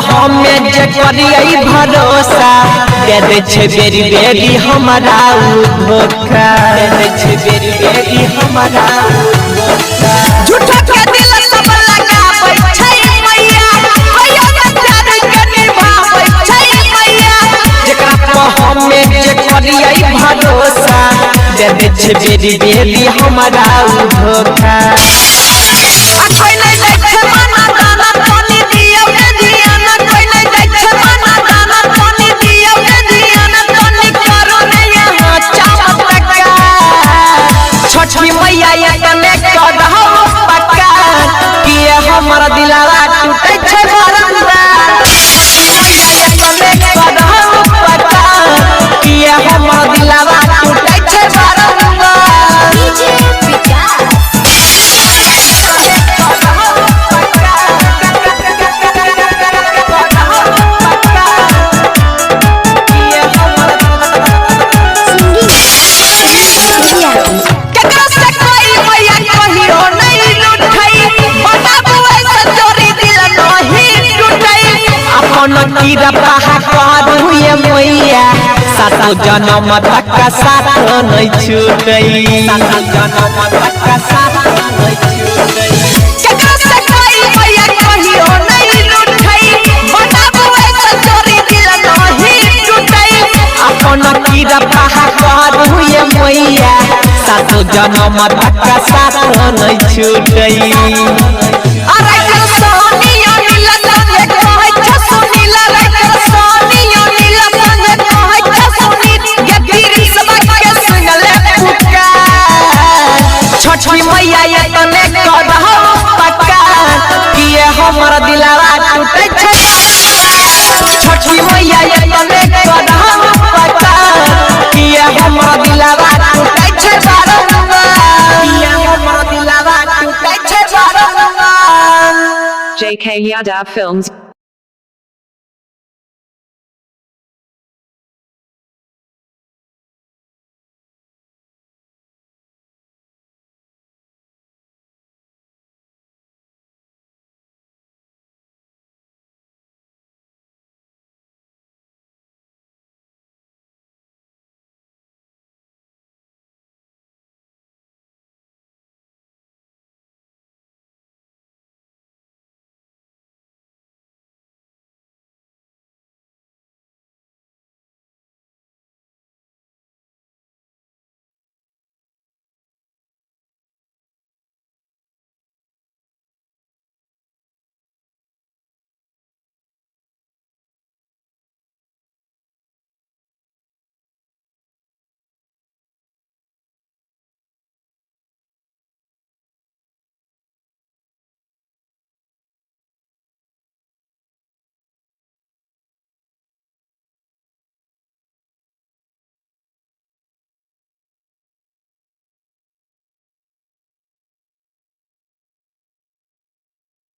हमें जे करिए भरोसा दे दे छे बेरी बेरी हमारा धोखा दे दे छे बेरी बेरी हमारा झूठा के दिल सब लगाबै छै मैया भैया के प्यार के निभाबै छै मैया जेकरा हमें जे करिए भरोसा दे दे छे बेरी बेरी हमारा धोखा कोई नहीं देखे माना दाना तनी दियो के ध्यान कोई नहीं देखे माना दाना तनी दियो के ध्यान तनी करो ने यहाँ चमत्कार छठी मैया ये कने करहो पक्का कि हमर दिलवा टूटे छे बारंबार छठी मैया ये कने करहो पक्का कि हमर दिलवा टूटे छे बारंबार डीजे विकास कीरा पहा करू ये मैया सातो जन्म तक साथ नहीं छूटई सातो जन्म तक साथ नहीं छूटई केकरा से कोई मैया कहियो नहीं लुटई बताबू ऐसा चोरी दिल नहीं टूटई अपन कीरा पहा करू ये मैया सातो जन्म तक साथ नहीं छूटई अरे सोनिया नीला संगे कहै छ सुनीला रे सोनिया नीला संगे कहै छ सुनी ये गिरी सब के सुनले पुकार छठी मैया ये तने करहो पक्का कि हमर दिलवा टूटे छे छठी मैया ये तने करहो पक्का कि हमर दिलवा टूटे छे बारंबार कि हमर दिलवा टूटे छे बारंबार JK Yadav Films